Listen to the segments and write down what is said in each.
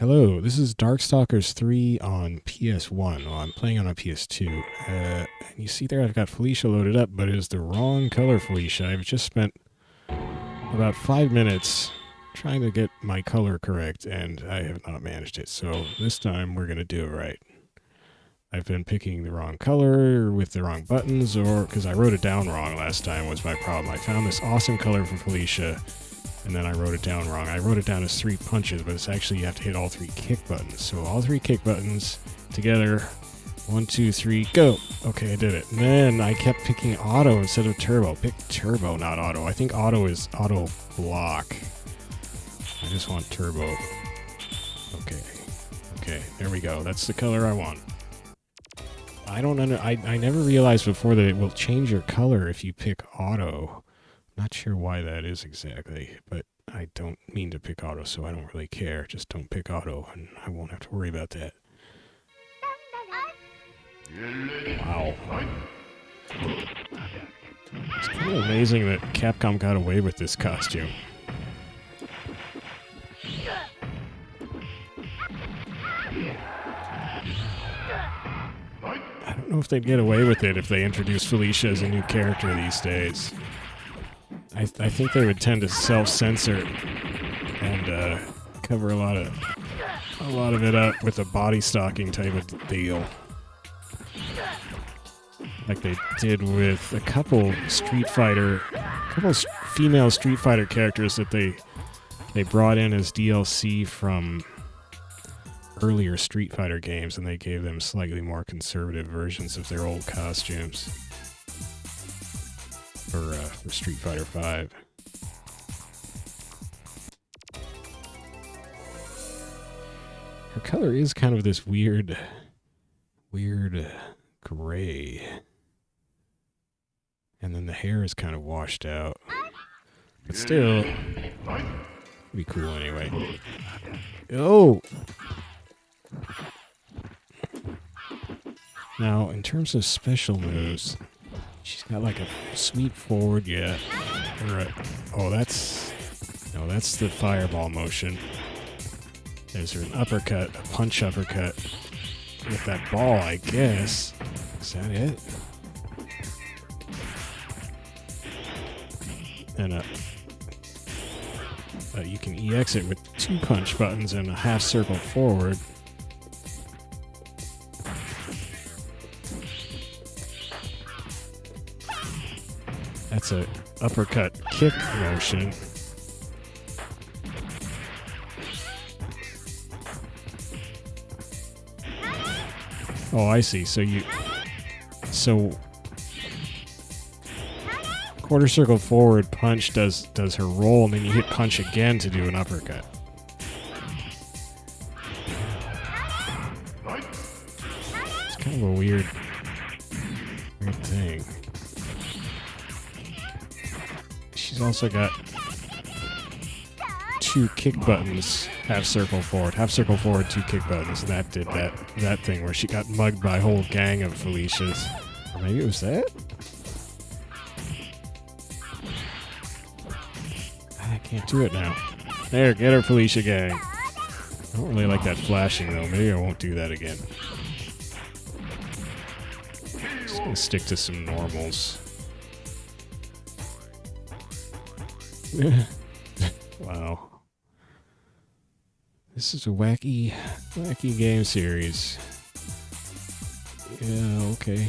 Hello, this is Darkstalkers 3 on PS1. Well, I'm playing on a PS2. And you see there I've got Felicia loaded up, but it is the wrong color Felicia. I've just spent about 5 minutes trying to get my color correct, and I have not managed it. So this time we're going to do it right. I've been picking the wrong color with the wrong buttons, or because I wrote it down wrong last time was my problem. I found this awesome color for Felicia, and then I wrote it down wrong. I wrote it down as 3 punches, but it's actually you have to hit all 3 kick buttons. So all 3 kick buttons together. 1, 2, 3, go! Okay, I did it. And then I kept picking auto instead of turbo. Pick turbo, not auto. I think auto is auto block. I just want turbo. Okay. Okay, there we go. That's the color I want. I never realized before that it will change your color if you pick auto. Not sure why that is exactly, but I don't mean to pick auto, so I don't really care. Just don't pick auto, and I won't have to worry about that. Wow. It's kind of amazing that Capcom got away with this costume. I don't know if they'd get away with it if they introduced Felicia as a new character these days. I think they would tend to self-censor and cover a lot of it up with a body stocking type of deal, like they did with a couple female Street Fighter characters that they brought in as DLC from earlier Street Fighter games, and they gave them slightly more conservative versions of their old costumes for Street Fighter 5. Her color is kind of this weird gray. And then the hair is kind of washed out. But still, it'd be cool anyway. Oh! Now, in terms of special moves, she's got like a sweep forward, yeah. Oh, that's the fireball motion. There's an uppercut, a punch uppercut with that ball, I guess. Is that it? And you can EX it with 2 punch buttons and a half circle forward. That's a uppercut kick motion. Oh, I see. So quarter circle forward punch does her roll, and then you hit punch again to do an uppercut. It's kind of a weird thing. She's also got 2 kick buttons, half circle forward, 2 kick buttons, and that did that thing where she got mugged by a whole gang of Felicias. Or maybe it was that? I can't do it now. There, get her, Felicia gang. I don't really like that flashing though. Maybe I won't do that again. Just gonna stick to some normals. Wow. This is a wacky game series. Yeah, okay.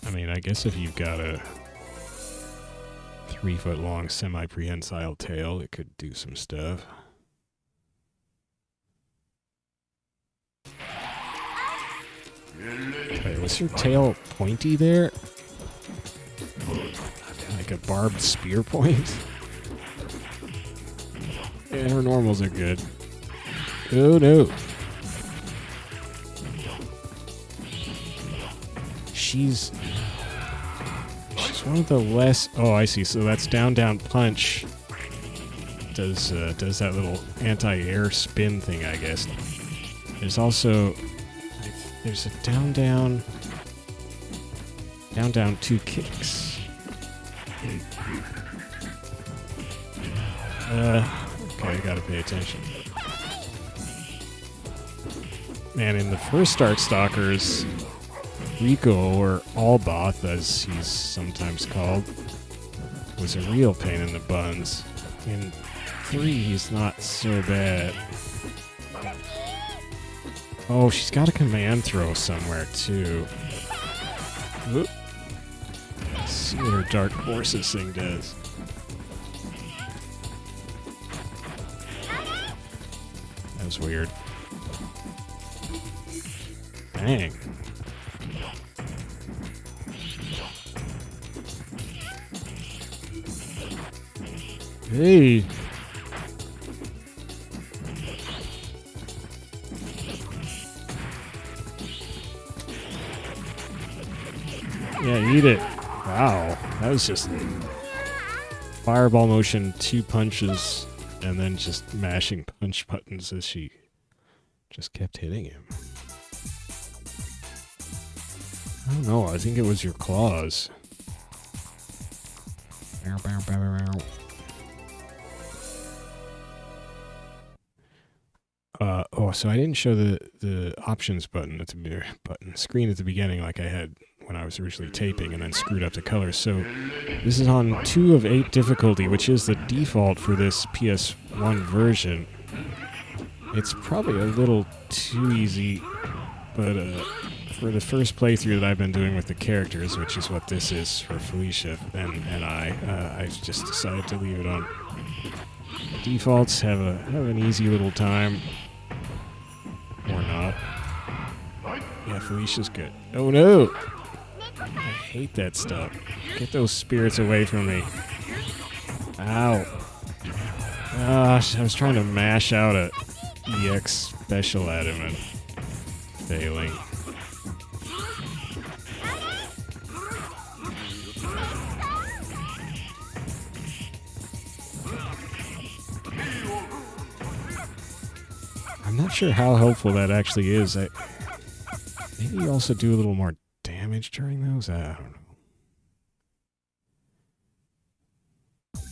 I mean, I guess if you've got a 3-foot-long semi-prehensile tail, it could do some stuff. Wait, was her tail pointy there? Like a barbed spear point? Yeah, her normals are good. Oh no. She's one of the less... Oh, I see. So that's down punch. Does that little anti-air spin thing, I guess. There's also... There's a down 2 kicks. Okay, gotta pay attention. Man, in the first Darkstalkers, Rikuo, or Alboth as he's sometimes called, was a real pain in the buns. In 3, he's not so bad. Oh, she's got a command throw somewhere, too. Whoop. Let's see what her Dark Forces thing does. That was weird. Dang. Hey. Yeah, eat it. Wow. That was just fireball motion, 2 punches, and then just mashing punch buttons as she just kept hitting him. I don't know. I think it was your claws. Bow, bow, bow, bow. So I didn't show the options button at the screen at the beginning like I had when I was originally taping, and then screwed up the colors. So this is on 2 of 8 difficulty, which is the default for this PS1 version. It's probably a little too easy, but for the first playthrough that I've been doing with the characters, which is what this is for Felicia and I just decided to leave it on. Defaults have an easy little time. Or not. Yeah, Felicia's good. Oh no! I hate that stuff. Get those spirits away from me. Ow. Gosh, I was trying to mash out a EX special at him and failing. I'm not sure how helpful that actually is. Maybe you also do a little more damage during those? I don't know.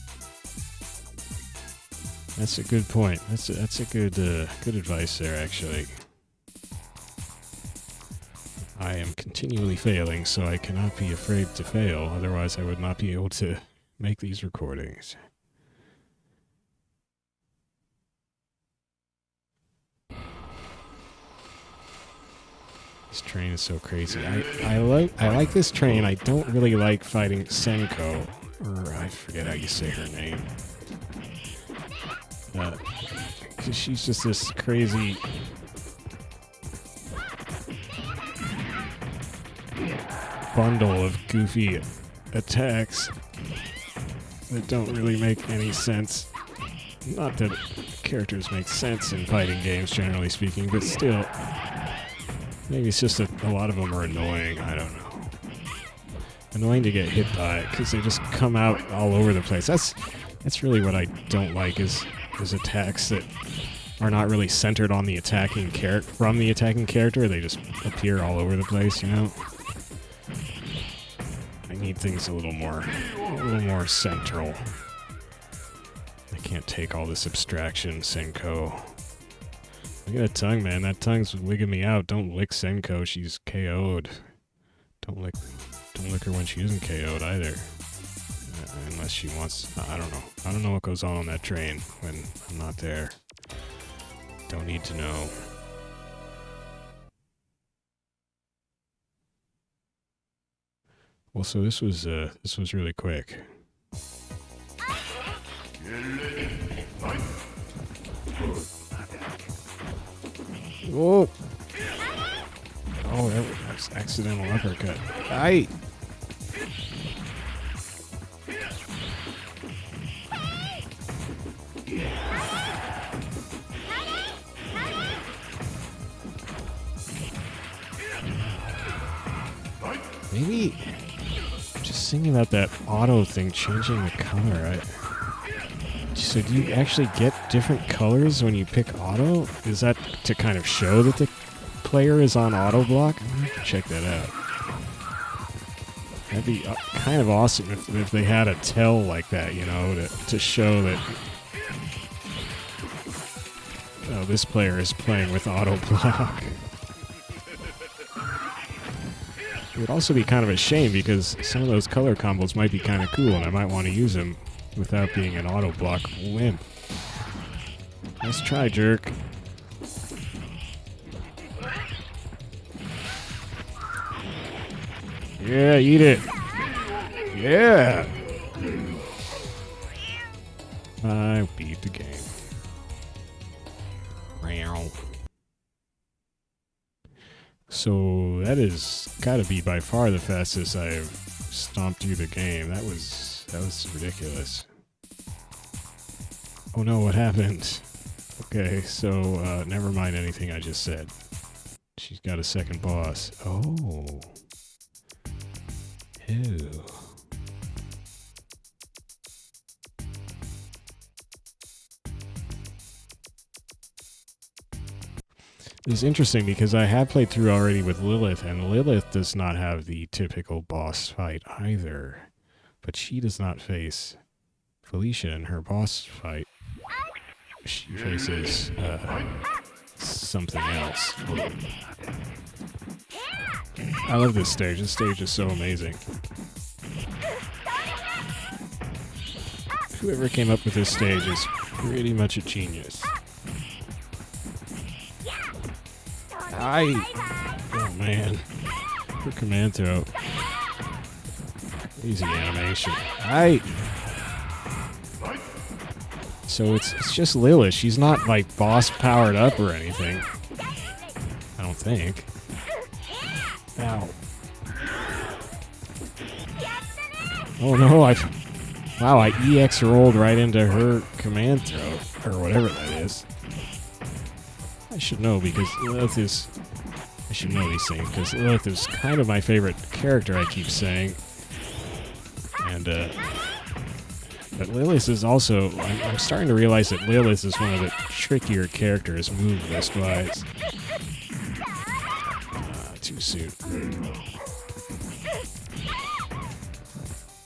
That's a good point. That's a good advice there, actually. I am continually failing, so I cannot be afraid to fail. Otherwise, I would not be able to make these recordings. This train is so crazy. I like this train. I don't really like fighting Hsien-Ko, or I forget how you say her name. Because she's just this crazy bundle of goofy attacks that don't really make any sense. Not that characters make sense in fighting games, generally speaking, but still. Maybe it's just that a lot of them are annoying. I don't know. Annoying to get hit by because they just come out all over the place. That's really what I don't like is attacks that are not really centered on the attacking character. From the attacking character, they just appear all over the place. You know. I need things a little more central. I can't take all this abstraction, Hsien-Ko. Look at that tongue, man. That tongue's wigging me out. Don't lick Hsien-Ko. She's KO'd. Don't lick her when she isn't KO'd either. Unless she wants... I don't know. I don't know what goes on that train when I'm not there. Don't need to know. Well, so this was really quick. Whoa! Oh, that was accidental uppercut. Aye! Maybe just thinking about that auto thing changing the color. So do you actually get different colors when you pick auto? Is that to kind of show that the player is on auto block? I'm gonna have to check that out. That'd be kind of awesome if they had a tell like that, you know, to show that Oh, this player is playing with auto block. It would also be kind of a shame because some of those color combos might be kind of cool and I might want to use them without being an auto block wimp. Let's try, jerk. Yeah, eat it. Yeah. I beat the game. So that is gotta be by far the fastest I've stomped through the game. That was ridiculous. Oh no, what happened? Okay, so never mind anything I just said. She's got a second boss. Oh. Ew. It's interesting because I have played through already with Lilith, and Lilith does not have the typical boss fight either. But she does not face Felicia in her boss fight. She faces something else. I love this stage. This stage is so amazing. Whoever came up with this stage is pretty much a genius. Oh man. Her command throw. Easy animation. So it's just Lilith. She's not like boss powered up or anything. I don't think. Ow. Oh no, wow, I EX rolled right into her command throw, or whatever that is. I should know because Lilith is... I should know these things because Lilith is kind of my favorite character, I keep saying. And, but Lilith is also... I'm starting to realize that Lilith is one of the trickier characters move list-wise. Too soon.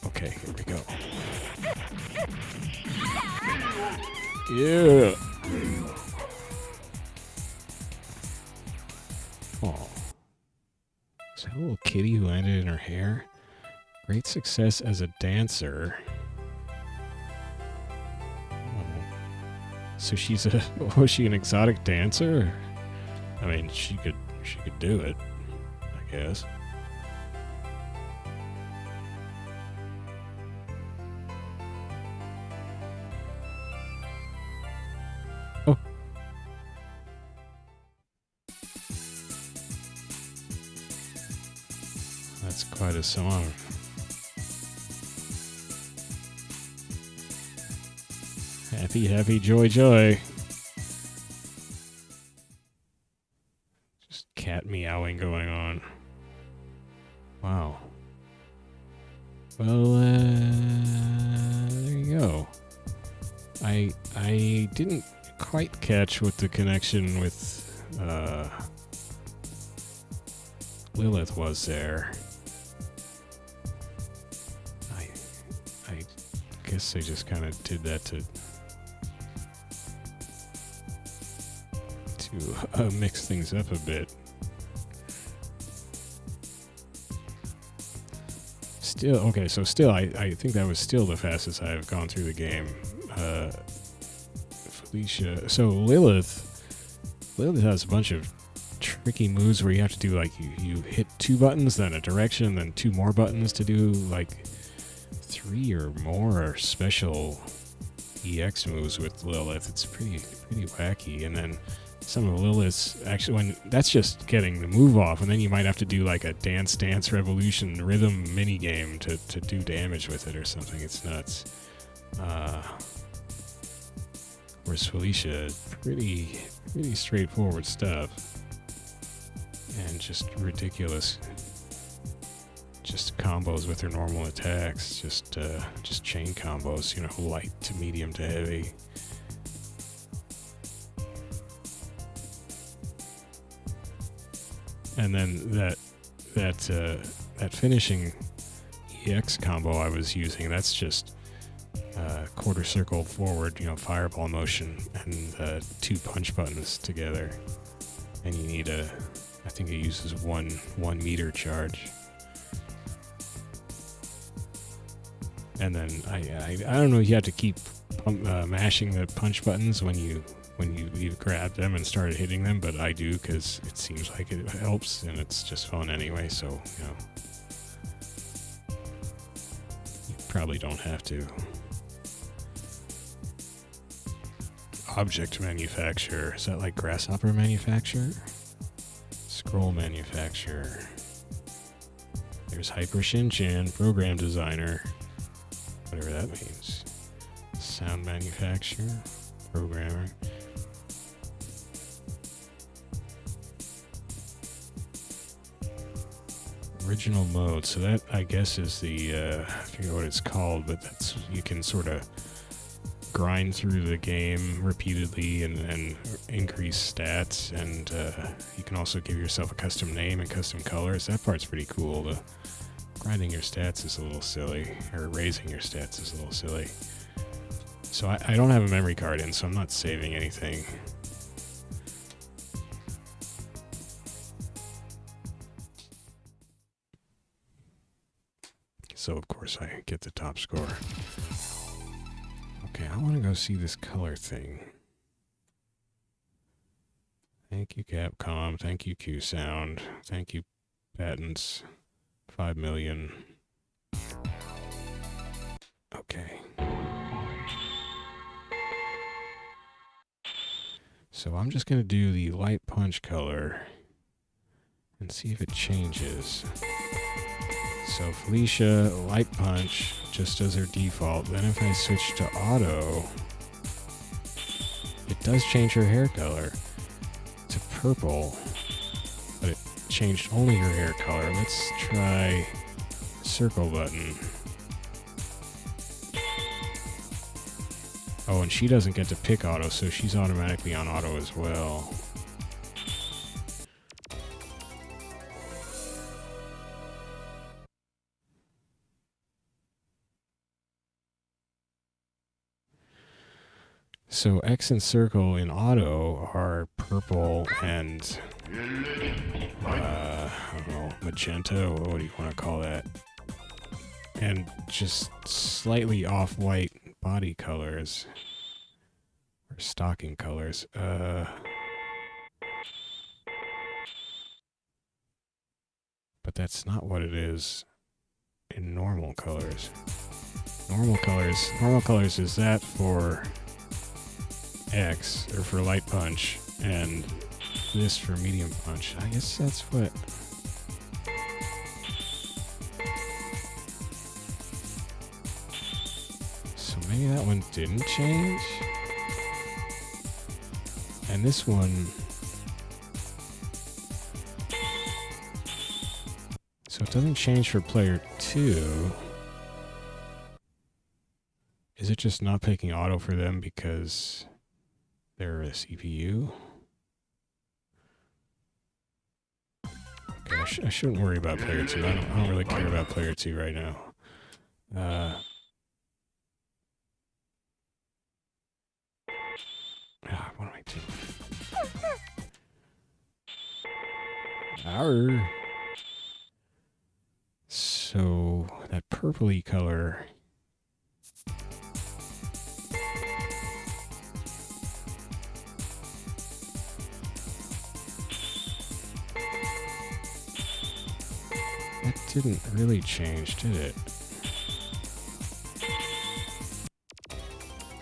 Okay, here we go. Yeah! Oh. Is that a little kitty who landed in her hair? Great success as a dancer. Oh. So she's a... Was she an exotic dancer? I mean, she could do it, I guess. Oh. That's quite a song. Happy, happy, joy, joy. Just cat meowing going on. Wow. Well, there you go. I didn't quite catch what the connection with Lilith was there. I guess they just kind of did that to mix things up a bit. Still, okay, so still, I think that was still the fastest I've gone through the game. Felicia, so Lilith has a bunch of tricky moves where you have to do like, you hit 2 buttons, then a direction, then 2 more buttons to do like 3 or more special EX moves with Lilith. It's pretty wacky, and then some of Lilith's actually, that's just getting the move off, and then you might have to do like a Dance Dance Revolution rhythm mini game to do damage with it or something. It's nuts. Whereas Felicia, pretty straightforward stuff, and just ridiculous, just combos with her normal attacks, just chain combos, you know, light to medium to heavy. And then that finishing EX combo I was using, that's just quarter circle forward, you know, fireball motion, and 2 punch buttons together. And you need I think it uses one meter charge. And then I don't know if you have to keep mashing the punch buttons when you've grabbed them and started hitting them, but I do because it seems like it helps and it's just fun anyway, so, you know. You probably don't have to. Object manufacturer. Is that like grasshopper manufacturer? Scroll manufacturer. There's Hyper Shin-Chan, program designer. Whatever that means. Sound manufacturer, programmer. Original mode. So that, I guess, is the, I forget what it's called, but that's, you can sort of grind through the game repeatedly and increase stats, and you can also give yourself a custom name and custom colors. That part's pretty cool. The grinding your stats is a little silly, or raising your stats is a little silly. So I don't have a memory card in, so I'm not saving anything. So of course I get the top score. Okay, I want to go see this color thing. Thank you, Capcom. Thank you, Q-Sound. Thank you, Patents. 5 million. Okay. So I'm just going to do the light punch color and see if it changes. So Felicia, light punch, just as her default. Then if I switch to auto, it does change her hair color to purple, but it changed only her hair color. Let's try circle button. Oh, and she doesn't get to pick auto, so she's automatically on auto as well. So X and circle in auto are purple and I don't know, magenta, or what do you want to call that? And just slightly off-white body colors or stocking colors. But that's not what it is in normal colors. Normal colors is that for X, or for light punch, and this for medium punch. I guess that's what... So maybe that one didn't change? And this one... So it doesn't change for player 2. Is it just not picking auto for them because they're a CPU? Okay, I shouldn't worry about player 2. I don't really care about player 2 right now. What am I doing? Arr. So that purpley color... That didn't really change, did it?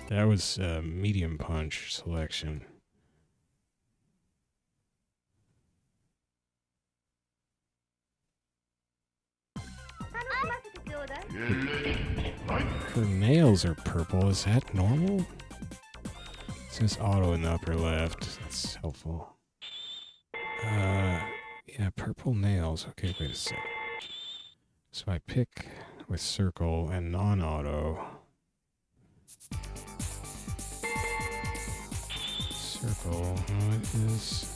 That was medium punch selection. Her nails are purple. Is that normal? It says auto in the upper left. That's helpful. Yeah, purple nails. Okay, wait a sec. So I pick with circle and non-auto. Circle, what is...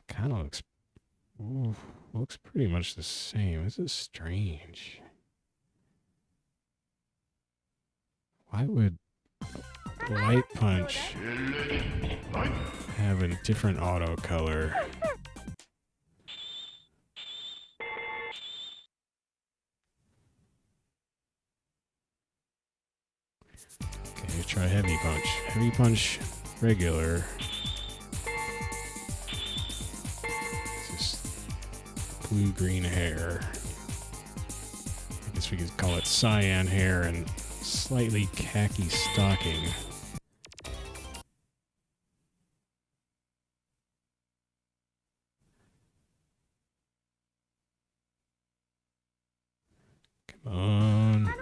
Kind of looks pretty much the same. This is strange. Why would Light Punch have a different auto color? Okay, try Heavy Punch. Heavy Punch regular. It's just blue-green hair. I guess we could call it cyan hair and slightly khaki stocking. Come on.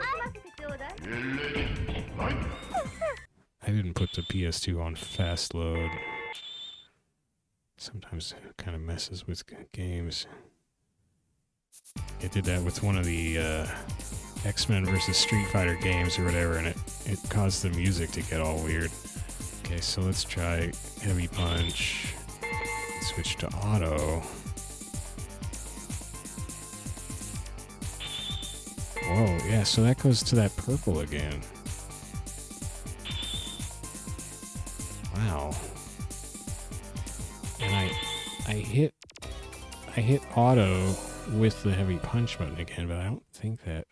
I didn't put the PS2 on fast load. Sometimes it kind of messes with games. It did that with one of the X-Men versus Street Fighter games or whatever, and it caused the music to get all weird. Okay, so let's try Heavy Punch. Switch to auto. Whoa, yeah, so that goes to that purple again. Wow. And I hit auto with the Heavy Punch button again, but I don't think that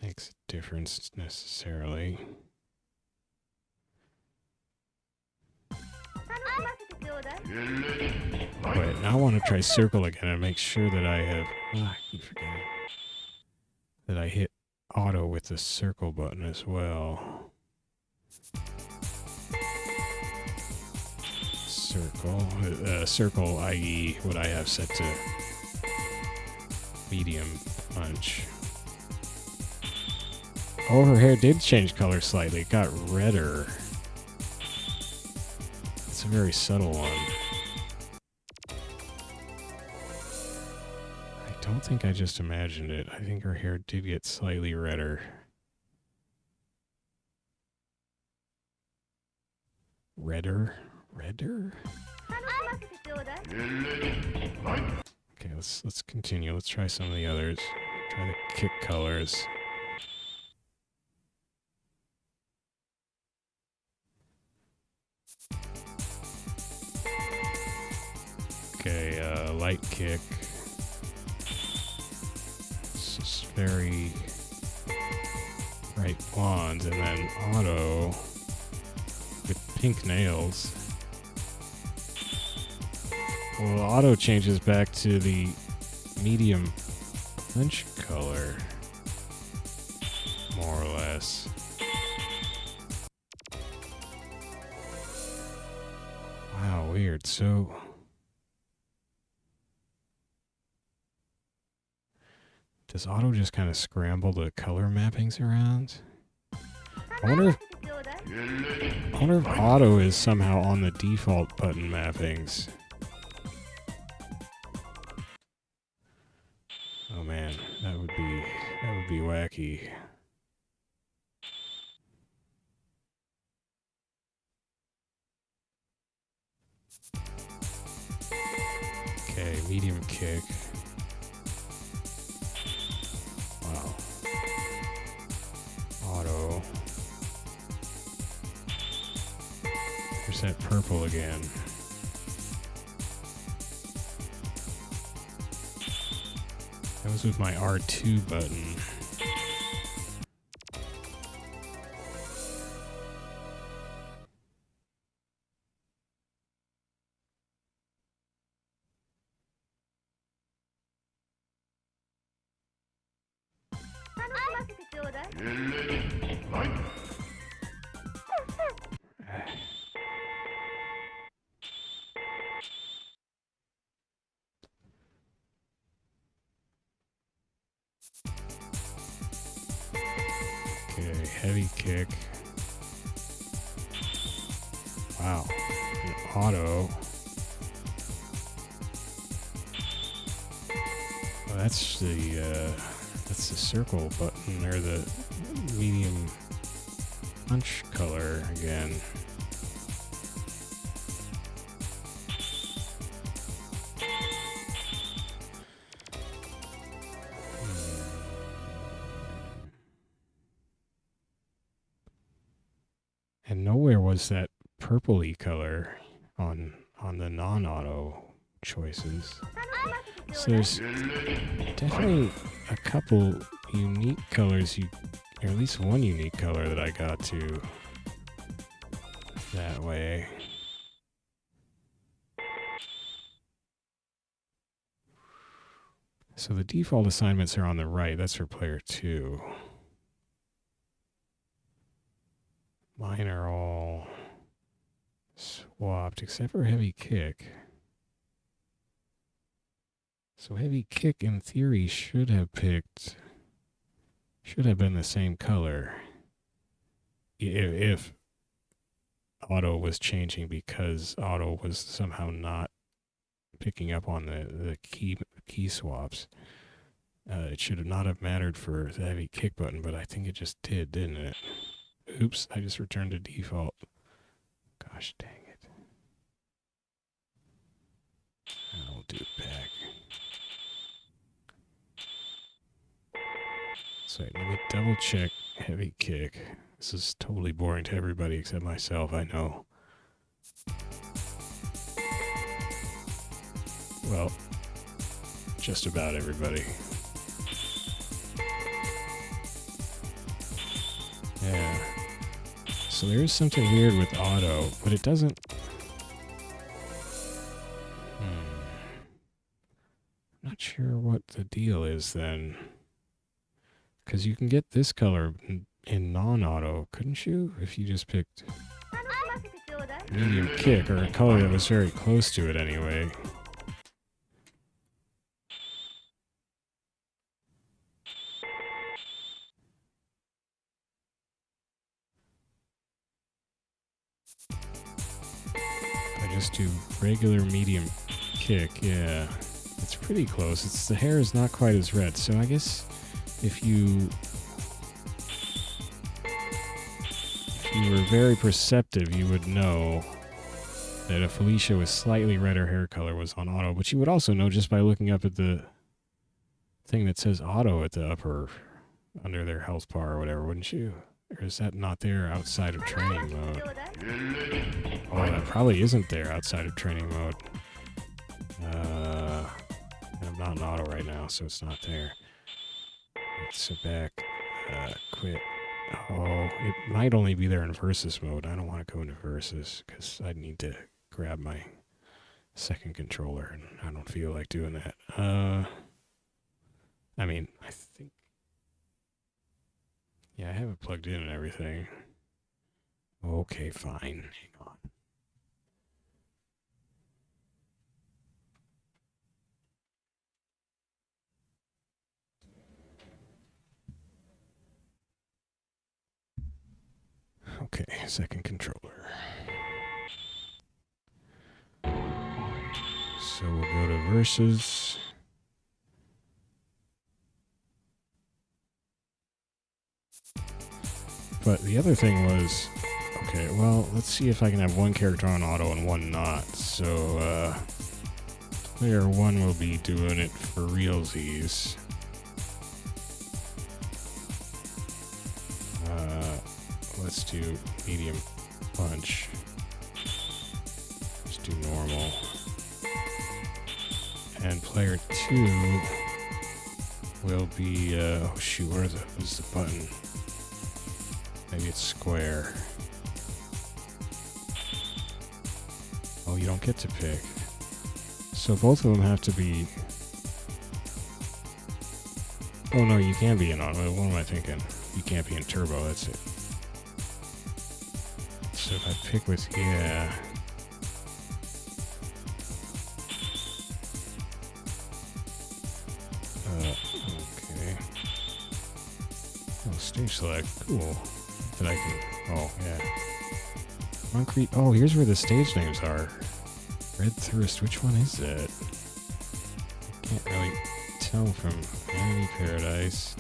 makes a difference necessarily. Wait, now I want to try circle again and make sure that I have... I keep forgetting. That I hit auto with the circle button as well. Circle, i.e. what I have set to medium punch. Oh, her hair did change color slightly. It got redder. It's a very subtle one. I don't think I just imagined it. I think her hair did get slightly redder. Redder? Okay, let's continue. Let's try some of the others. Try the kick colors. Okay, light kick. It's just very bright blonde, and then auto with pink nails. Well, auto changes back to the medium punch color, more or less. Wow, weird. So does auto just kind of scramble the color mappings around? I wonder if auto is somehow on the default button mappings. Oh man, that would be wacky. Okay, medium kick. Wow. Auto. There's that purple again. That was with my R2 button. Okay, heavy kick. Wow. An auto. Oh, that's the circle button, or the medium punch color again. was that purpley color on the non-auto choices. So there's definitely a couple unique colors, or at least one unique color that I got to that way. So the default assignments are on the right. That's for player 2. Mine are all swapped except for heavy kick. So heavy kick in theory should have been the same color if auto was changing, because auto was somehow not picking up on the key swaps. It should have not have mattered for the heavy kick button, but I think it just did, didn't it? Oops, I just returned to default. Gosh dang it. I'll do it back. So let me double check heavy kick. This is totally boring to everybody except myself, I know. Well, just about everybody. Yeah. So there is something weird with auto, but it doesn't... I'm not sure what the deal is then. Because you can get this color in non-auto, couldn't you? If you just picked medium kick, or a color that was very close to it anyway. I just do regular medium kick, yeah. It's pretty close. The hair is not quite as red, so I guess if you were very perceptive, you would know that if Felicia with slightly redder hair color was on auto, but you would also know just by looking up at the thing that says auto at the upper, under their health bar or whatever, wouldn't you? Or is that not there outside of training mode? Oh, that probably isn't there outside of training mode. I'm not in auto right now, so it's not there. Let's sit back, quit. Oh, it might only be there in versus mode. I don't want to go into versus because I need to grab my second controller, and I don't feel like doing that. I mean, I think... Yeah, I have it plugged in and everything. Okay, fine. Hang on. Okay, second controller. So we'll go to versus. But the other thing was, okay, well, let's see if I can have one character on auto and one not. So, player 1 will be doing it for realsies. Let's do medium punch. Just do normal. And player 2 will be, oh shoot, where's the button? Maybe it's square. Oh, you don't get to pick. So both of them have to be... Oh no, you can be in auto. What am I thinking? You can't be in turbo, that's it. So if I pick with, yeah. Okay. Oh, stage select, cool. That I can, oh yeah. Concrete, oh, here's where the stage names are. Red Thirst, which one is that? I can't really tell from Vanity Paradise.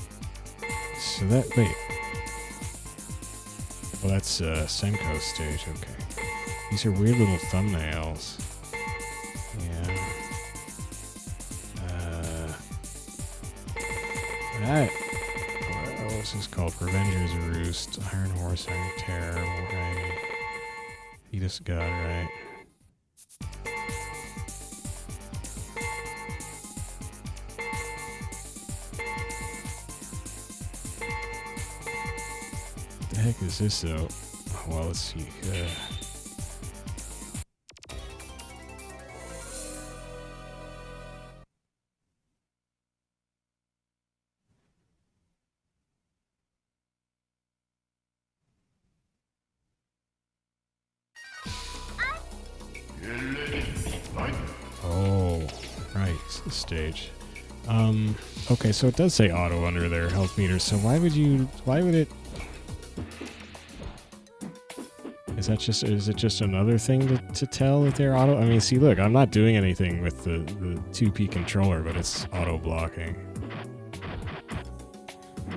So that, wait. Well, that's Hsien-Ko stage, okay. These are weird little thumbnails. Yeah. That, what was this called? Revenger's Roost, Iron Horse, Iron Terror, Variety. Fetus of God, right. What the heck is this, though? Well, let's see. Oh, right. It's this stage. Okay, so it does say auto under their health meter, so why would it... Is it just another thing to tell that they're auto? I mean, see, look, I'm not doing anything with the 2P controller, but it's auto blocking.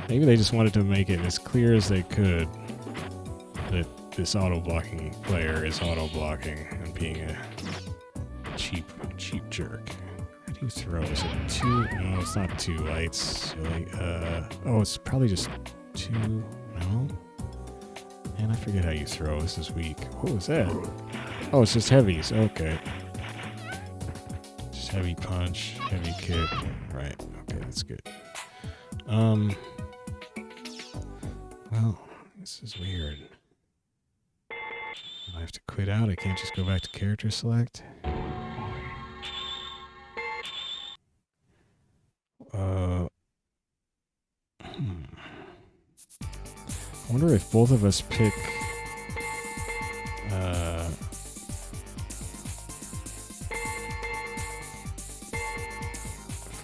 Maybe they just wanted to make it as clear as they could that this auto blocking player is auto blocking and being a cheap jerk. How do you throw? Is it 2? No, it's not 2 lights. Oh, it's probably just 2. No? Man, I forget how you throw. This is weak. What was that? Oh, it's just heavies. Okay. Just heavy punch, heavy kick. Right. Okay, that's good. Well, this is weird. I have to quit out. I can't just go back to character select. I wonder if both of us pick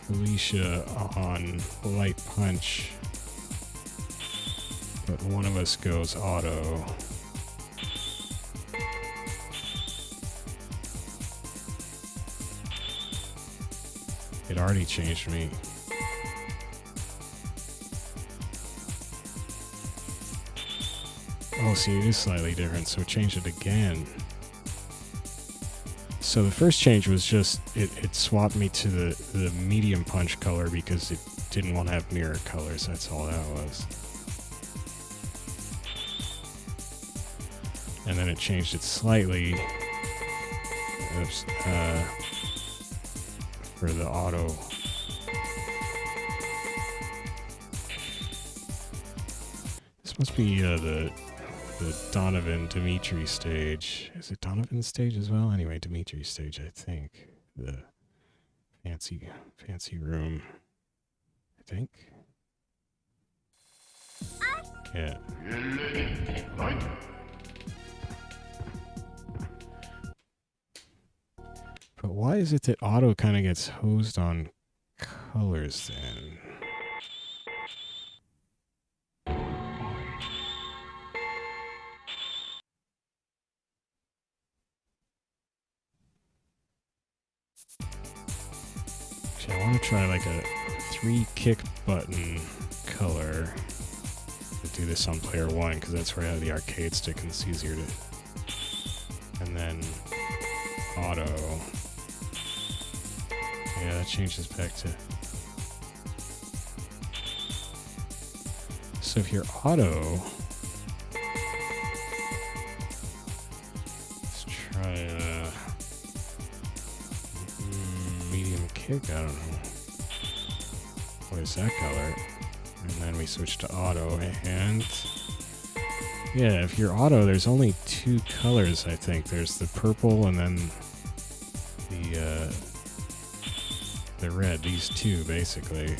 Felicia on light punch, but one of us goes auto. It already changed me. Oh, see, it is slightly different, so change it again. So the first change was just, it swapped me to the medium punch color because it didn't want to have mirror colors. That's all that was. And then it changed it slightly for the auto. This must be the Donovan Dimitri stage. Is it Donovan stage as well? Anyway, Dimitri stage, I think. The fancy room. I think. Yeah. But why is it that auto kind of gets hosed on colors then? I want to try like a 3 kick button color. I'll do this on player 1 because that's where I have the arcade stick and it's easier to. And then auto. Yeah, that changes back to. So if you're auto, let's try medium kick. I don't know. What is that color? And then we switch to auto, and yeah, if you're auto, there's only 2 colors, I think. There's the purple and then the red. These 2, basically.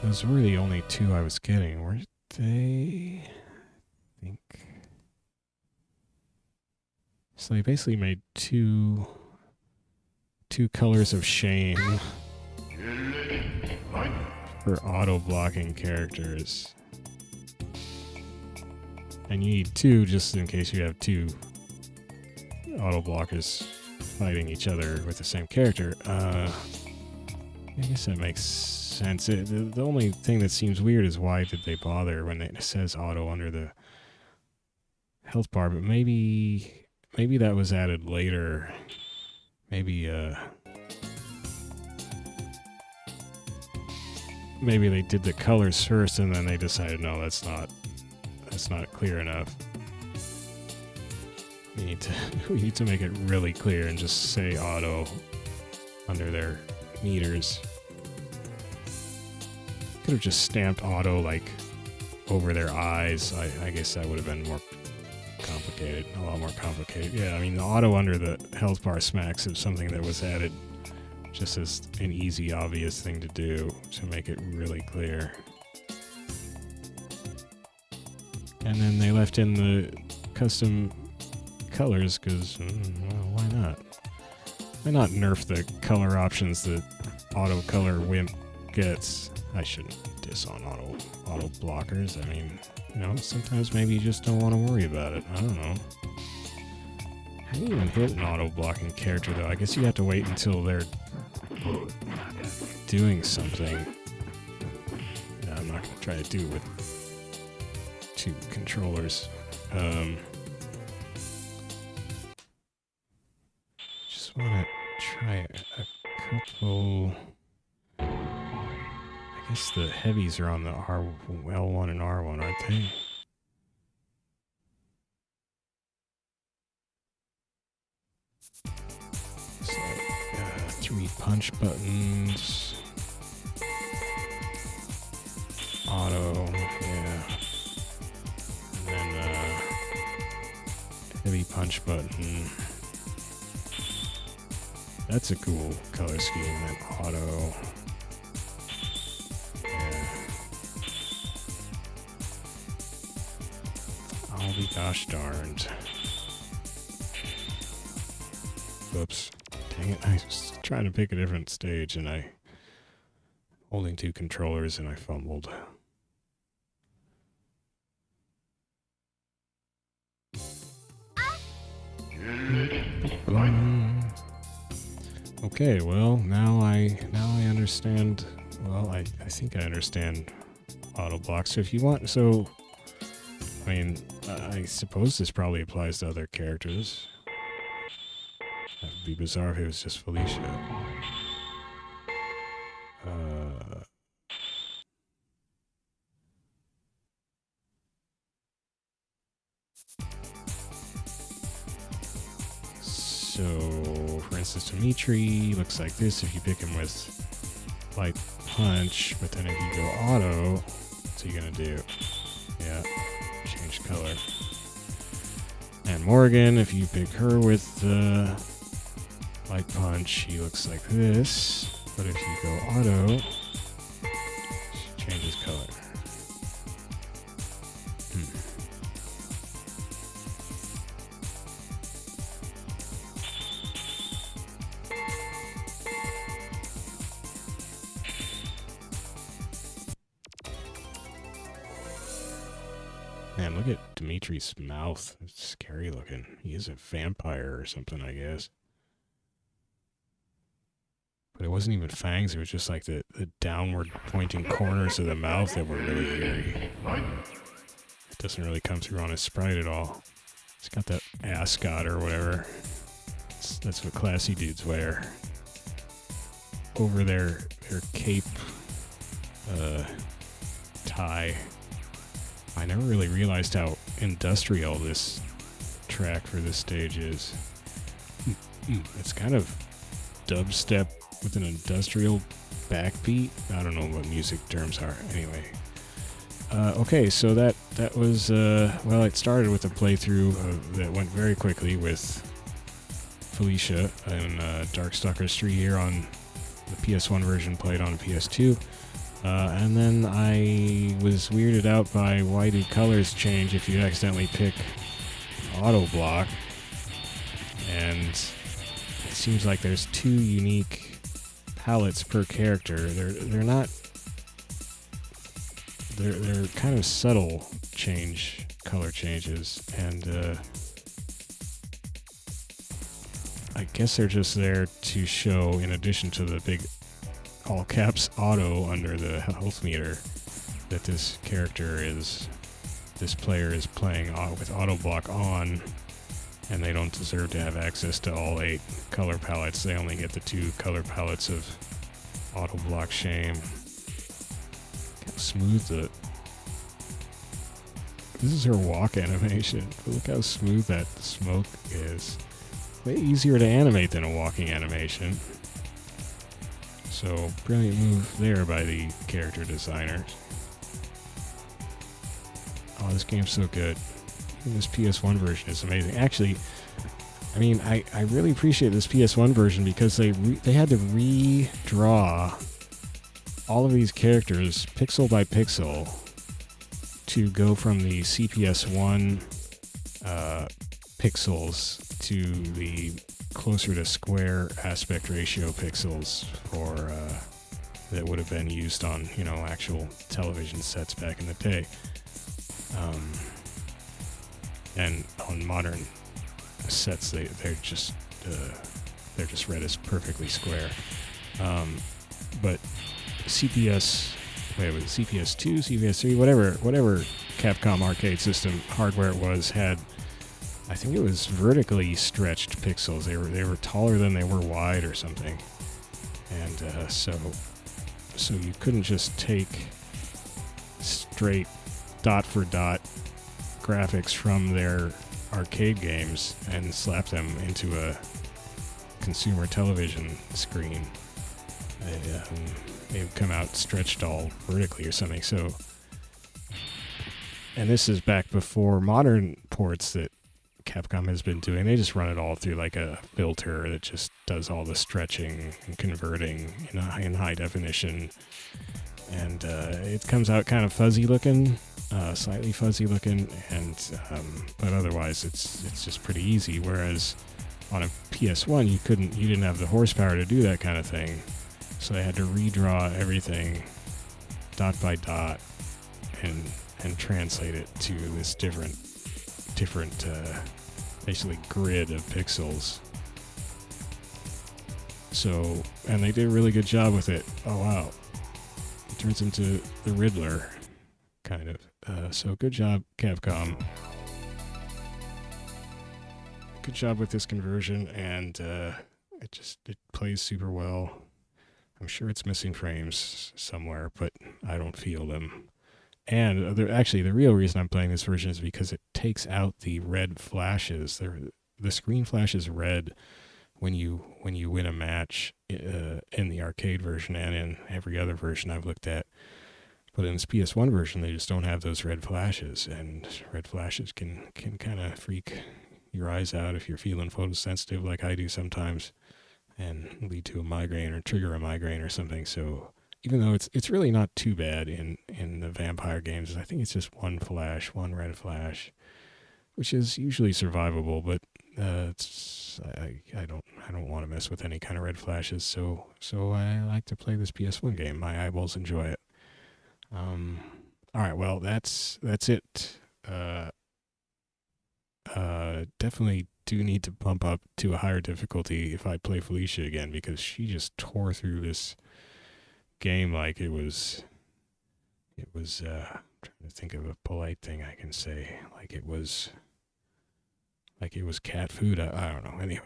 Those were the only 2 I was getting, weren't they? I think. So they basically made two colors of shame for auto-blocking characters. And you need 2 just in case you have 2 auto-blockers fighting each other with the same character. I guess that makes sense. The only thing that seems weird is why did they bother when it says auto under the health bar, but maybe that was added later. Maybe they did the colors first and then they decided, no, let's not That's not clear enough. We need to make it really clear and just say auto under their meters. Could have just stamped auto like over their eyes. I guess that would have been more complicated, a lot more complicated. Yeah, I mean the auto under the health bar smacks is something that was added just as an easy, obvious thing to do to make it really clear. And then they left in the custom colors because, well, why not? Why not nerf the color options that auto color wimp gets? I shouldn't diss on auto blockers. I mean, you know, sometimes maybe you just don't want to worry about it. I don't know. How do you even hit an auto blocking character though? I guess you have to wait until they're doing something. No, I'm not going to try to do it with 2 controllers. Just want to try a couple. I guess the heavies are on the L1 and R1, aren't they? It's like 3 punch buttons. Auto, yeah. And then heavy punch button. That's a cool color scheme, and auto. Yeah. I'll be gosh darned. Whoops. Dang it, I was trying to pick a different stage and I holding 2 controllers and I fumbled. Okay, well, now I understand. Well, I think I understand auto block. So if you want, so I mean, I suppose this probably applies to other characters. That would be bizarre if it was just Felicia. So, for instance, Dimitri looks like this if you pick him with light punch, but then if you go auto, what's he gonna do? Yeah, change color. And Morgan, if you pick her with light punch, she looks like this, but if you go auto, she changes color. Man, look at Dimitri's mouth. It's scary looking. He is a vampire or something, I guess. But it wasn't even fangs. It was just like the downward pointing corners of the mouth that were really eerie. It doesn't really come through on his sprite at all. It's got that ascot or whatever. That's what classy dudes wear. Over their cape tie. I never really realized how industrial this track for this stage is. It's kind of dubstep with an industrial backbeat. I don't know what music terms are. Anyway. Okay, so that was, well, it started with a playthrough that went very quickly with Felicia and Darkstalkers 3 here on the PS1 version, played on PS2. And then I was weirded out by why do colors change if you accidentally pick auto block. And it seems like there's 2 unique palettes per character. They're not. They're kind of subtle color changes, and I guess they're just there to show, in addition to the big all caps auto under the health meter, that this player is playing with auto block on, and they don't deserve to have access to all 8 color palettes. They only get the 2 color palettes of auto block. Shame. How smooth the This is her walk animation. But look how smooth that smoke is. Way easier to animate than a walking animation. So, brilliant move there by the character designers. Oh, this game's so good. Even this PS1 version is amazing. Actually, I mean, I really appreciate this PS1 version because they had to redraw all of these characters pixel by pixel to go from the CPS1 pixels to the closer to square aspect ratio pixels for that would have been used on, you know, actual television sets back in the day. And on modern sets, they're just read as perfectly square. But CPS, wait, was it CPS2, CPS3, whatever Capcom arcade system hardware it was, had, I think it was vertically stretched pixels. They were taller than they were wide or something, and so you couldn't just take straight dot for dot graphics from their arcade games and slap them into a consumer television screen. They would come out stretched all vertically or something. So, and this is back before modern ports that Capcom has been doing. They just run it all through like a filter that just does all the stretching and converting in high definition. And it comes out kind of fuzzy looking, slightly fuzzy looking, and but otherwise it's just pretty easy. Whereas on a PS1 you didn't have the horsepower to do that kind of thing, so they had to redraw everything dot by dot and translate it to this different basically grid of pixels. So, and they did a really good job with it. Oh wow. It turns into the Riddler, kind of. So good job, Capcom. Good job with this conversion, and it plays super well. I'm sure it's missing frames somewhere, but I don't feel them. And actually, the real reason I'm playing this version is because it takes out the red flashes. The screen flashes red when you win a match in the arcade version and in every other version I've looked at. But in this PS1 version, they just don't have those red flashes, and red flashes can kind of freak your eyes out if you're feeling photosensitive like I do sometimes, and lead to a migraine or trigger a migraine or something. So even though it's really not too bad in the vampire games, I think it's just one red flash, which is usually survivable, but I don't want to mess with any kind of red flashes, so I like to play this PS1 game. My eyeballs enjoy it. All right, well that's it. Definitely do need to bump up to a higher difficulty if I play Felicia again, because she just tore through this game like it was trying to think of a polite thing I can say, like it was cat food. I don't know. Anyway,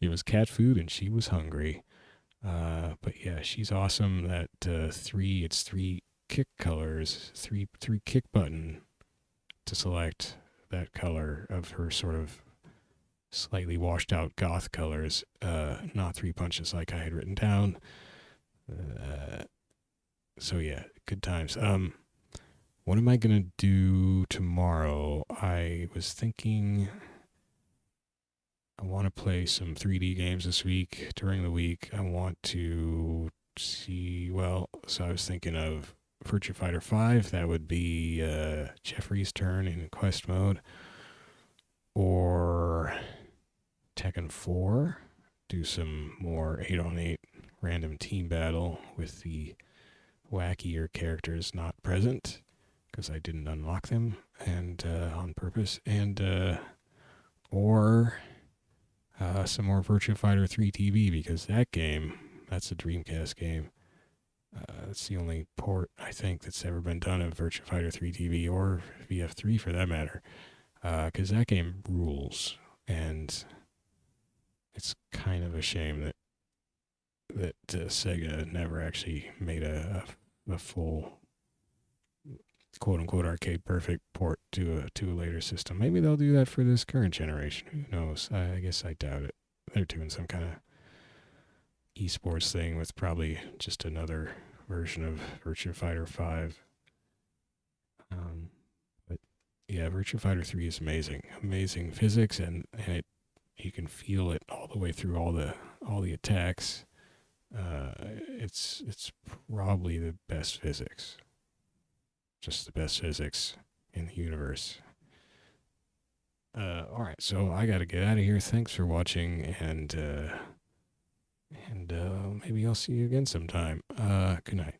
it was cat food and she was hungry. But yeah, she's awesome. That three kick colors, three kick button to select that color of her sort of slightly washed out goth colors. Not three punches like I had written down. So yeah, good times. What am I gonna do tomorrow? I was thinking I want to play some 3D games this week. During the week, I want to see, so I was thinking of Virtua Fighter 5. That would be Jeffrey's turn in quest mode. Or Tekken 4. Do some more 8-on-8 random team battle with the wackier characters not present, because I didn't unlock them and on purpose. And or some more Virtua Fighter 3 TV, because that's a Dreamcast game. That's the only port, I think, that's ever been done of Virtua Fighter 3 TV, or VF3 for that matter, because that game rules, and it's kind of a shame that Sega never actually made a full quote-unquote arcade perfect port to a later system. Maybe they'll do that for this current generation. Who knows? I guess I doubt it. They're doing some kind of esports thing with probably just another version of Virtua Fighter 5. But yeah, Virtua Fighter 3 is amazing. Amazing physics, and you can feel it all the way through all the attacks. It's probably the best physics. Just the best physics in the universe. All right, so I gotta get out of here. Thanks for watching, and maybe I'll see you again sometime. Good night.